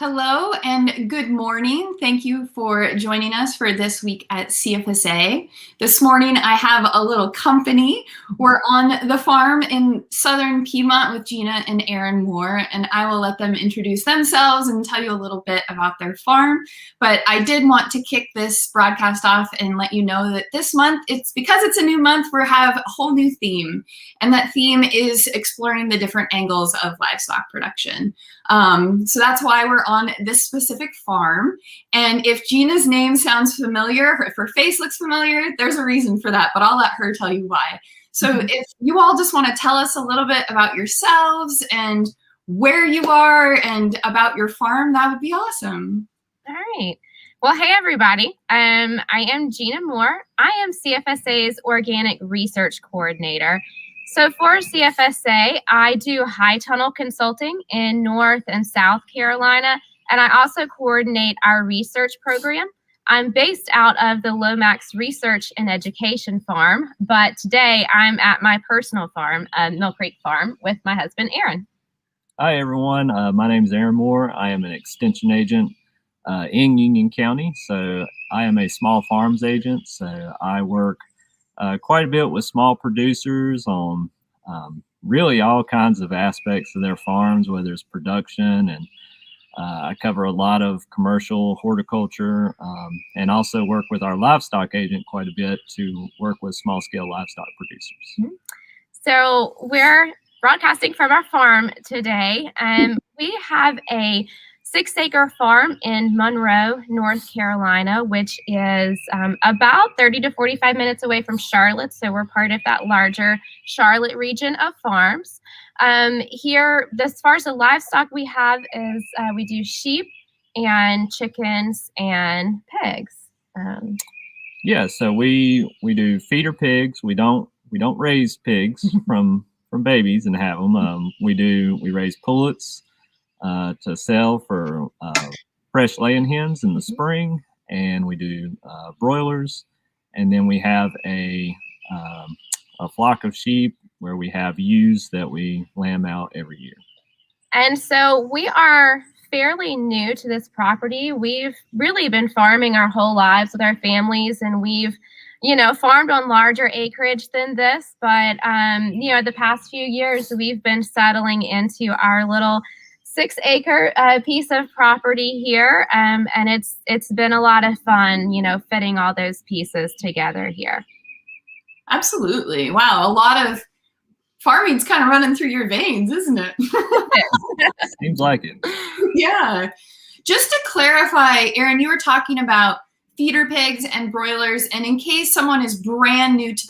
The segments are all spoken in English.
Hello and good morning. Thank you for joining us for this week at CFSA. This morning I have a little company. We're on the farm in southern Piedmont with Gena and Aaron Moore, and I will let them introduce themselves and tell you a little bit about their farm. But I did want to kick this broadcast off and let you know that this month, because it's a new month, we have a whole new theme. And that theme is exploring the different angles of livestock production. So that's why we're on this specific farm. And if Gena's name sounds familiar, or if her face looks familiar, there's a reason for that, but I'll let her tell you why. So if you all just want to tell us a little bit about yourselves and where you are and about your farm, that would be awesome. All right. Well, hey, everybody. I am Gena Moore. I am CFSA's Organic Research Coordinator. So for CFSA, I do high tunnel consulting in North and South Carolina, and I also coordinate our research program. I'm based out of the Lomax Research and Education Farm, but today I'm at my personal farm, Mill Creek Farm, with my husband, Aaron. Hi, everyone. My name is Aaron Moore. I am an extension agent in Union County. So I am a small farms agent. So I work quite a bit with small producers on really all kinds of aspects of their farms, whether it's production, and I cover a lot of commercial horticulture, and also work with our livestock agent quite a bit to work with small scale livestock producers. So we're broadcasting from our farm today, and we have a 6-acre farm in Monroe, North Carolina, which is about 30 to 45 minutes away from Charlotte. So we're part of that larger Charlotte region of farms. Here, as far as the livestock we have is we do sheep and chickens and pigs. Yeah, so we do feeder pigs. We don't raise pigs from babies and have them. We raise pullets to sell for fresh laying hens in the spring, and we do broilers, and then we have a flock of sheep where we have ewes that we lamb out every year. And so we are fairly new to this property. We've really been farming our whole lives with our families, and we've farmed on larger acreage than this, but the past few years we've been settling into our little 6-acre piece of property here, and it's been a lot of fun, fitting all those pieces together here. Absolutely. Wow, a lot of farming's kind of running through your veins, isn't it? Seems like it. Yeah. Just to clarify, Aaron, you were talking about feeder pigs and broilers, and in case someone is brand new to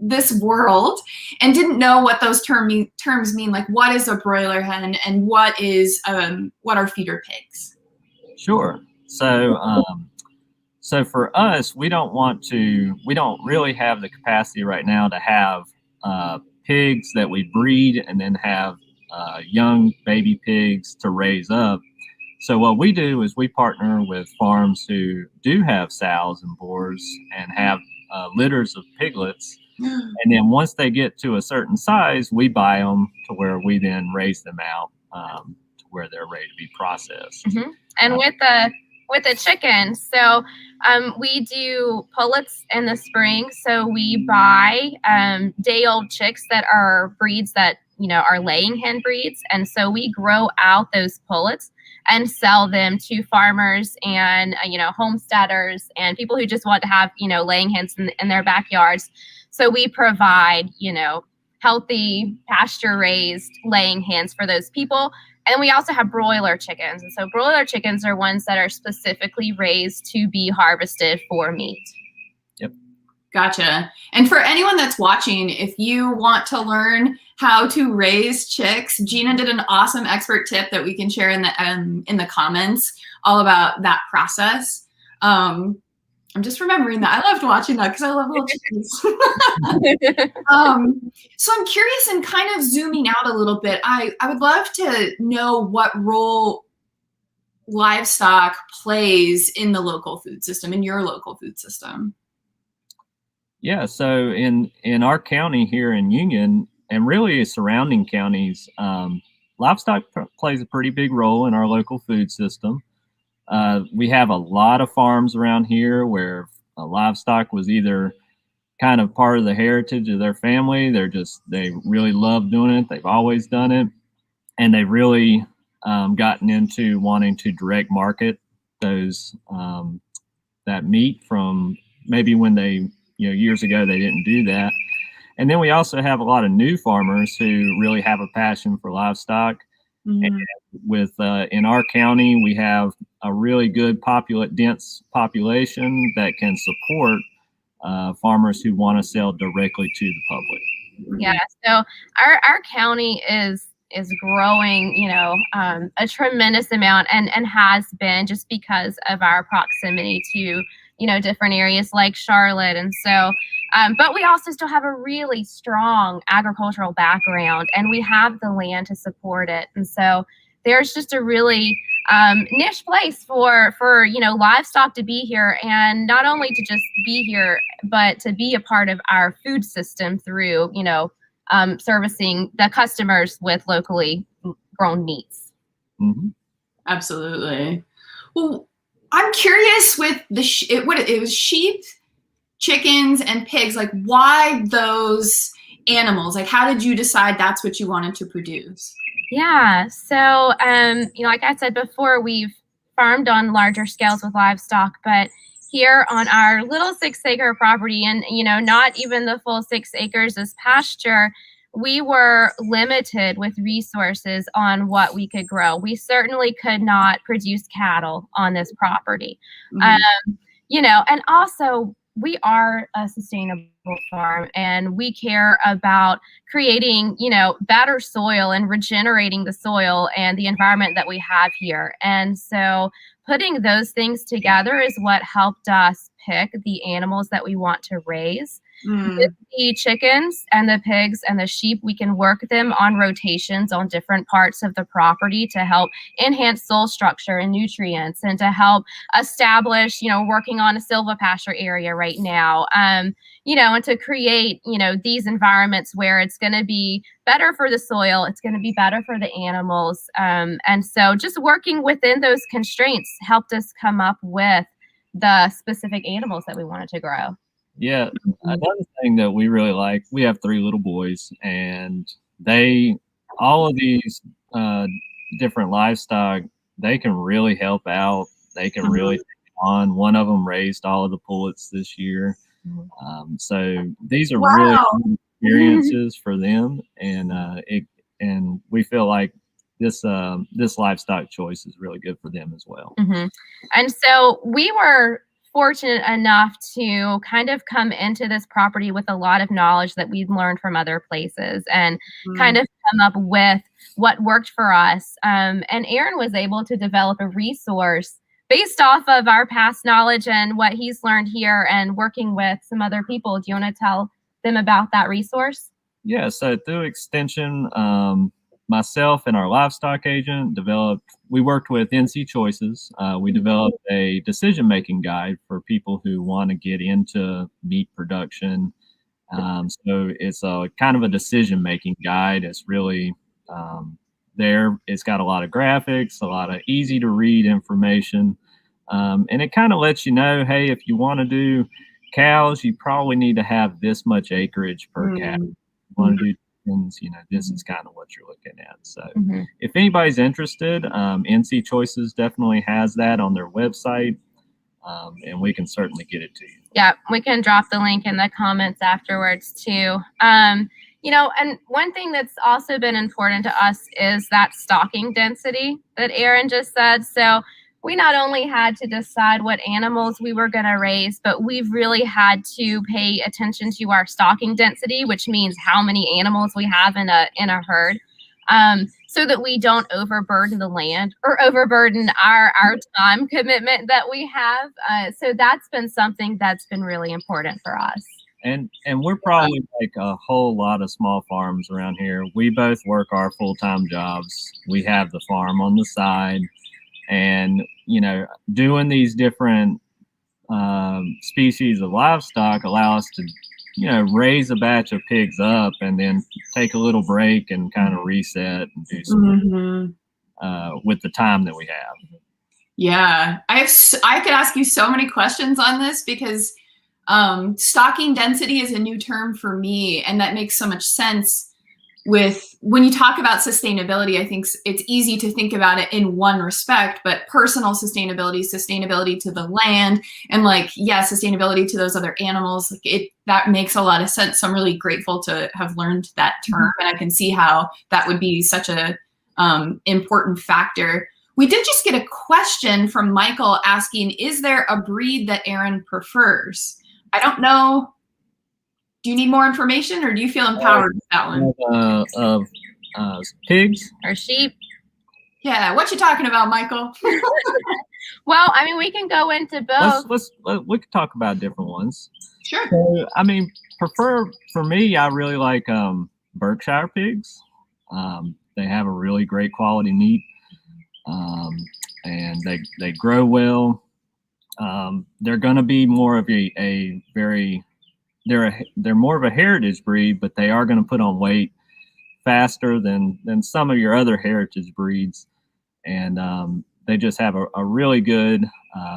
this world and didn't know what those terms mean, like what is a broiler hen and what are feeder pigs? Sure. So for us, we don't really have the capacity right now to have pigs that we breed and then have young baby pigs to raise up. So what we do is we partner with farms who do have sows and boars and have litters of piglets. And then once they get to a certain size, we buy them to where we then raise them out to where they're ready to be processed. Mm-hmm. And with the chickens, so we do pullets in the spring. So we buy day-old chicks that are breeds that are laying hen breeds, and so we grow out those pullets and sell them to farmers and homesteaders and people who just want to have laying hens in their backyards. So we provide healthy pasture raised laying hens for those people. And we also have broiler chickens. And so broiler chickens are ones that are specifically raised to be harvested for meat. Yep. Gotcha. And for anyone that's watching, if you want to learn how to raise chicks, Gena did an awesome expert tip that we can share in the comments all about that process. I'm just remembering that. I loved watching that because I love little chickens. So I'm curious and kind of zooming out a little bit. I would love to know what role livestock plays in the local food system, in your local food system. Yeah, so in our county here in Union, and really surrounding counties, livestock plays a pretty big role in our local food system. We have a lot of farms around here where livestock was either kind of part of the heritage of their family. They really love doing it. They've always done it. And they've really gotten into wanting to direct market those that meat from maybe when they, years ago, they didn't do that. And then we also have a lot of new farmers who really have a passion for livestock. Mhm. And with in our county, we have a really good dense population that can support farmers who want to sell directly to the public. Yeah, so our county is growing, a tremendous amount, and has been, just because of our proximity to, different areas like Charlotte. And so, but we also still have a really strong agricultural background, and we have the land to support it. And so there's just a really niche place for livestock to be here, and not only to just be here, but to be a part of our food system through, servicing the customers with locally grown meats. Mm-hmm. Absolutely. Well, I'm curious with it was sheep, chickens, and pigs. Like, why those animals? Like, how did you decide that's what you wanted to produce? Yeah, so like I said before, we've farmed on larger scales with livestock, but here on our little 6-acre property, and not even the full 6 acres is pasture, we were limited with resources on what we could grow. We certainly could not produce cattle on this property. Mhm. And also we are a sustainable farm, and we care about creating, better soil and regenerating the soil and the environment that we have here. And so putting those things together is what helped us pick the animals that we want to raise. With the chickens and the pigs and the sheep, we can work them on rotations on different parts of the property to help enhance soil structure and nutrients, and to help establish, working on a silvopasture area right now, and to create, these environments where it's going to be better for the soil, it's going to be better for the animals. And so just working within those constraints helped us come up with the specific animals that we wanted to grow. Yeah, another thing that we really like, we have 3 little boys, and all of these different livestock, they can really help out. They can really take on. One of them raised all of the pullets this year. So these are really good experiences for them, and we feel like this livestock choice is really good for them as well. Mm-hmm. And so we were fortunate enough to kind of come into this property with a lot of knowledge that we've learned from other places, and kind of come up with what worked for us. And Aaron was able to develop a resource based off of our past knowledge and what he's learned here and working with some other people. Do you want to tell them about that resource? Yeah, so through Extension, myself and our livestock agent we worked with NC Choices. We developed a decision-making guide for people who want to get into meat production. So it's a kind of a decision-making guide. It's really there. It's got a lot of graphics, a lot of easy to read information. And it kind of lets you know, hey, if you want to do cows, you probably need to have this much acreage per cow. If you want to do chickens, this is kind of what you're looking at. So if anybody's interested, NC Choices definitely has that on their website, and we can certainly get it to you. Yeah, we can drop the link in the comments afterwards too. And one thing that's also been important to us is that stalking density that Aaron just said. So we not only had to decide what animals we were going to raise, but we've really had to pay attention to our stalking density, which means how many animals we have in a herd, so that we don't overburden the land or overburden our time commitment that we have. So that's been something that's been really important for us. And we're probably like a whole lot of small farms around here. We both work our full-time jobs. We have the farm on the side. And, doing these different species of livestock allow us to raise a batch of pigs up and then take a little break and kind of reset and do some with the time that we have. Yeah, I could ask you so many questions on this because stocking density is a new term for me, and that makes so much sense. With when you talk about sustainability, I think it's easy to think about it in one respect, but personal sustainability to the land, and sustainability to those other animals, that makes a lot of sense. So I'm really grateful to have learned that term, and I can see how that would be such a important factor. We did just get a question from Michael asking, is there a breed that Aaron prefers? I don't know. Do you need more information, or do you feel empowered with that one? Pigs or sheep? Yeah, what you talking about, Michael? Well, I mean, we can go into both. We could talk about different ones. Sure. So, I mean, for me, I really like Berkshire Pigs. They have a really great quality meat, and they grow well. They're going to be more of they're more of a heritage breed, but they are going to put on weight faster than some of your other heritage breeds, and they just have a really good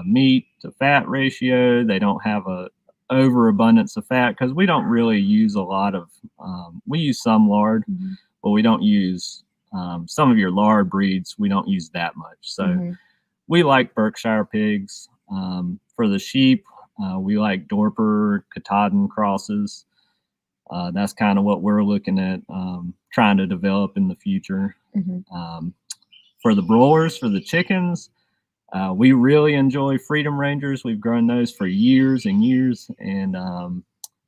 meat to fat ratio. They don't have a overabundance of fat because we don't really use a lot of we use some lard, but we don't use some of your lard breeds. We don't use that much, so we like Berkshire Pigs. For the sheep, we like Dorper, Katahdin crosses. That's kind of what we're looking at trying to develop in the future. For the broilers, for the chickens, we really enjoy Freedom Rangers. We've grown those for years and years, and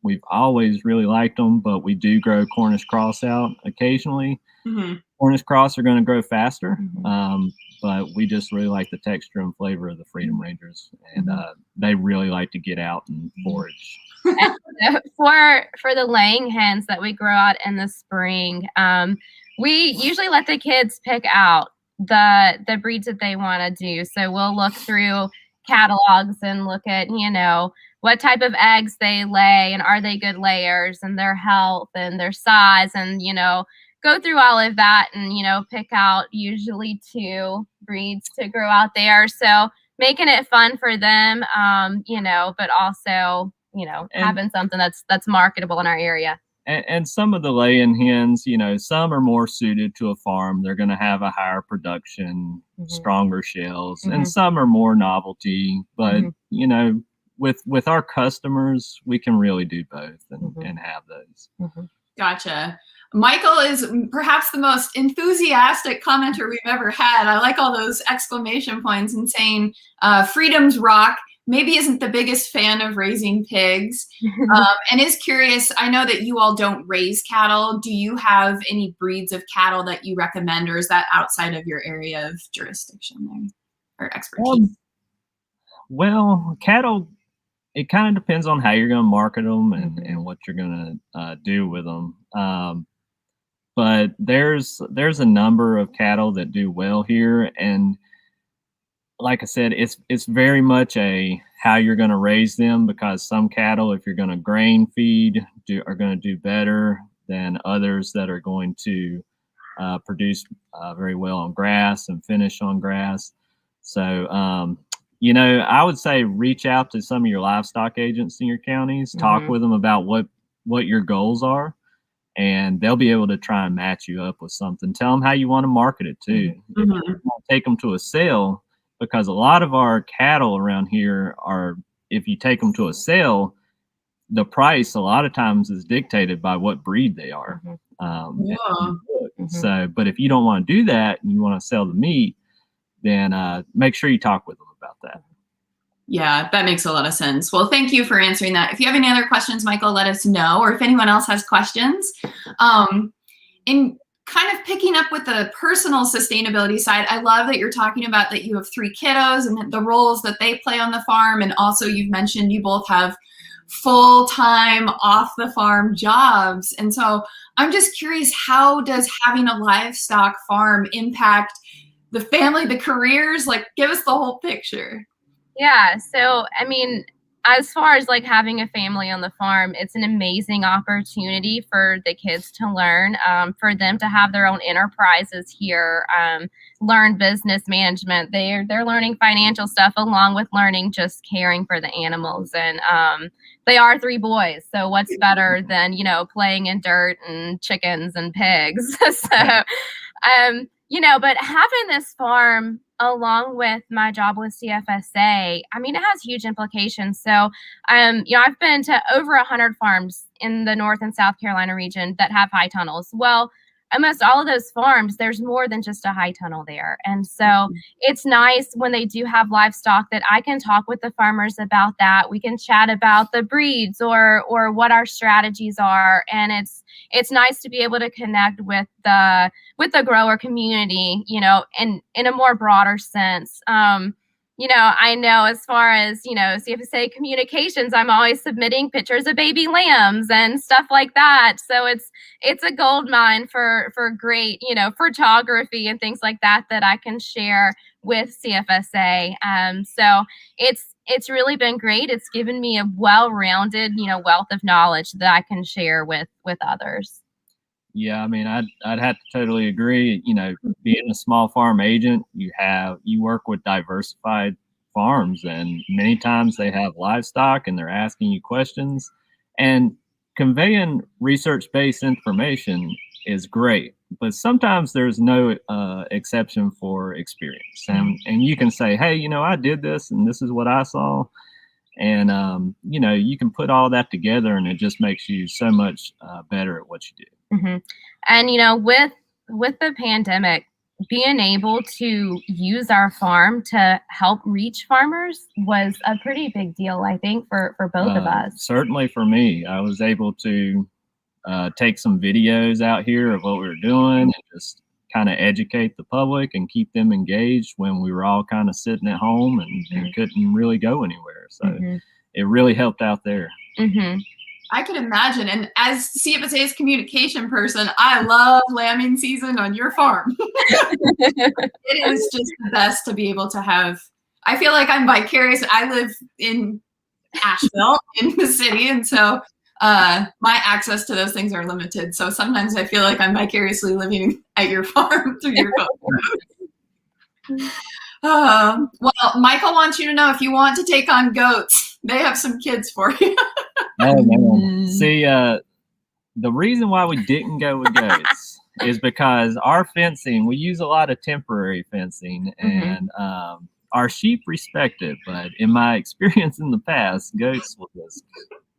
we've always really liked them, but we do grow Cornish cross out occasionally. Cornish cross are going to grow faster, but we just really like the texture and flavor of the Freedom Rangers, and they really like to get out and forage. For the laying hens that we grow out in the spring, we usually let the kids pick out the breeds that they want to do. So we'll look through catalogs and look at, what type of eggs they lay and are they good layers and their health and their size, and, go through all of that and, pick out usually 2 breeds to grow out there. So making it fun for them, but also, having something that's marketable in our area. And some of the laying hens, some are more suited to a farm. They're going to have a higher production, stronger shells, and some are more novelty. But, with our customers, we can really do both and have those. Gotcha. Michael is perhaps the most enthusiastic commenter we've ever had. I like all those exclamation points and saying freedom's rock. Maybe isn't the biggest fan of raising pigs, and is curious. I know that you all don't raise cattle. Do you have any breeds of cattle that you recommend, or is that outside of your area of jurisdiction there or expertise? Well, cattle, it kind of depends on how you're going to market them and what you're going to do with them. But there's a number of cattle that do well here, and like I said, it's very much how you're going to raise them, because some cattle, if you're going to grain feed, are going to do better than others that are going to produce very well on grass and finish on grass. So, I would say reach out to some of your livestock agents in your counties, talk with them about what your goals are, and they'll be able to try and match you up with something. Tell them how you want to market it too. If you want to take them to a sale, because a lot of our cattle around here if you take them to a sale, the price a lot of times is dictated by what breed they are. So, but if you don't want to do that and you want to sell the meat, then make sure you talk with them about that. Yeah, that makes a lot of sense. Well, thank you for answering that. If you have any other questions, Michael, let us know, or if anyone else has questions. In kind of picking up with the personal sustainability side, I love that you're talking about that you have 3 kiddos and the roles that they play on the farm. And also you've mentioned you both have full-time off the farm jobs. And so I'm just curious, how does having a livestock farm impact the family, the careers? Like, give us the whole picture. Yeah. So, I mean, as far as like having a family on the farm, it's an amazing opportunity for the kids to learn, for them to have their own enterprises here, learn business management. They're learning financial stuff along with learning just caring for the animals. And they are 3 boys, so what's better than, you know, playing in dirt and chickens and pigs? So but having this farm along with my job with CFSA, I mean, it has huge implications. So, I've been to over 100 farms in the North and South Carolina region that have high tunnels. Well, almost all of those farms, there's more than just a high tunnel there. And so it's nice when they do have livestock that I can talk with the farmers about that. We can chat about the breeds or what our strategies are. And it's nice to be able to connect with the grower community, in a more broader sense. I know as far as, CFSA communications, I'm always submitting pictures of baby lambs and stuff like that. So it's a gold mine for great, photography and things like that I can share with CFSA. So it's really been great. It's given me a well-rounded, wealth of knowledge that I can share with others. Yeah, I mean, I'd have to totally agree. Being a small farm agent, you work with diversified farms, and many times they have livestock and they're asking you questions. And conveying research-based information is great, but sometimes there's no exception for experience. And you can say, hey, I did this and this is what I saw. And, you can put all that together and it just makes you so much better at what you do. Mm-hmm. And, with the pandemic, being able to use our farm to help reach farmers was a pretty big deal, I think, for both of us. Certainly for me. I was able to take some videos out here of what we were doing and just kind of educate the public and keep them engaged when we were all kind of sitting at home and couldn't really go anywhere. So it really helped out there. Mm-hmm. I could imagine. And as CFSA's communication person, I love lambing season on your farm. It is just the best to be able to have. I feel like I'm vicarious. I live in Asheville, in the city, and so my access to those things are limited. So sometimes I feel like I'm vicariously living at your farm through your phone. Well, Michael wants you to know if you want to take on goats, they have some kids for you. Oh, man. See, the reason why we didn't go with goats is because our fencing, we use a lot of temporary fencing, and our sheep respect it. But in my experience in the past, goats will just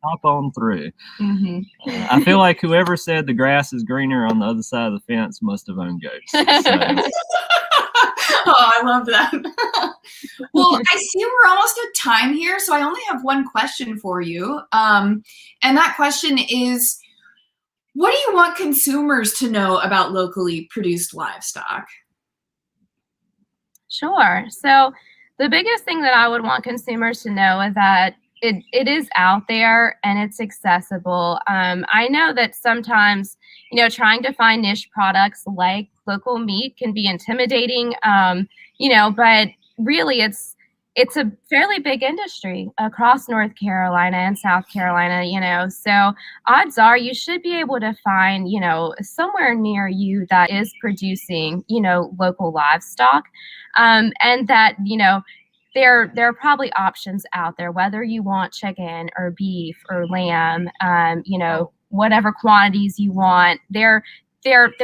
hop on through. I feel like whoever said the grass is greener on the other side of the fence must have owned goats. So. Oh, I love that. Well, I see we're almost at time here, so I only have one question for you. And that question is, what do you want consumers to know about locally produced livestock? Sure. So the biggest thing that I would want consumers to know is that it is out there and it's accessible. I know that sometimes, trying to find niche products like local meat can be intimidating, but really it's a fairly big industry across North Carolina and South Carolina, so odds are you should be able to find, somewhere near you that is producing, local livestock, and that, there are probably options out there, whether you want chicken or beef or lamb, whatever quantities you want. There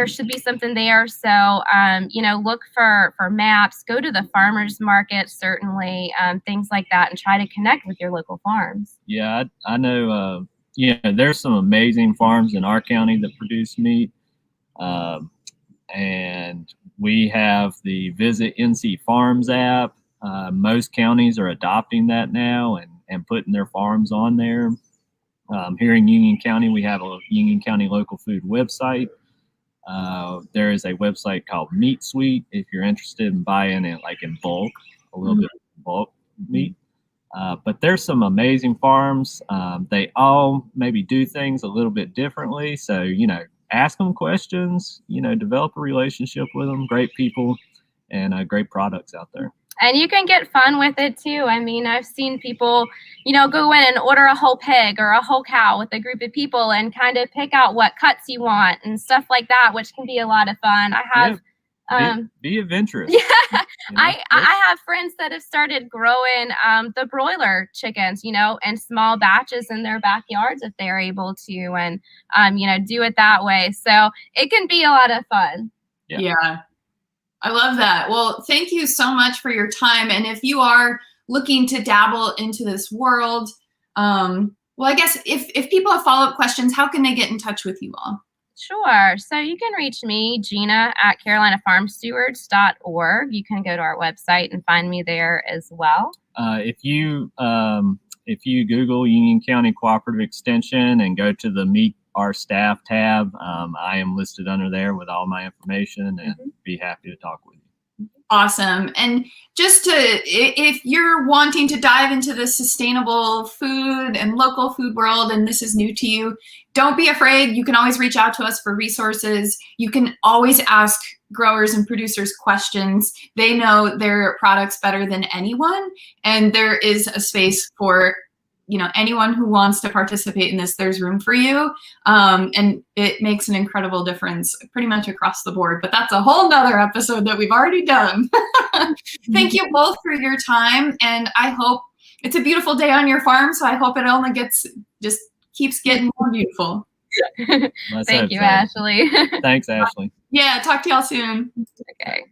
should be something there. So, look for maps, go to the farmers market, certainly, things like that, and try to connect with your local farms. Yeah, I know, there's some amazing farms in our county that produce meat. And we have the Visit NC Farms app. Most counties are adopting that now and putting their farms on there. Here in Union County, we have a Union County local food website. There is a website called Meat Suite if you're interested in buying it like in bulk, a little bit of bulk meat. But there's some amazing farms. They all maybe do things a little bit differently. So, ask them questions, develop a relationship with them. Great people and great products out there. And you can get fun with it too. I mean, I've seen people, go in and order a whole pig or a whole cow with a group of people and kind of pick out what cuts you want and stuff like that, which can be a lot of fun. I have be adventurous. Yeah, I have friends that have started growing the broiler chickens, in small batches in their backyards if they're able to, and do it that way. So it can be a lot of fun. Yeah. I love that. Well, thank you so much for your time. And if you are looking to dabble into this world, well, I guess if people have follow-up questions, how can they get in touch with you all? Sure. So you can reach me, Gena, at carolinafarmstewards.org. You can go to our website and find me there as well. If you Google Union County Cooperative Extension and go to the Meet Our Staff tab, I am listed under there with all my information, and be happy to talk with you. Awesome. And just if you're wanting to dive into the sustainable food and local food world, and this is new to you, don't be afraid. You can always reach out to us for resources. You can always ask growers and producers questions. They know their products better than anyone. And there is a space for anyone who wants to participate in this. There's room for you. And it makes an incredible difference pretty much across the board. But that's a whole nother episode that we've already done. Thank you both for your time. And I hope it's a beautiful day on your farm. So I hope it only just keeps getting more beautiful. Thank you, Ashley. Thanks, Ashley. Yeah, talk to y'all soon. Okay.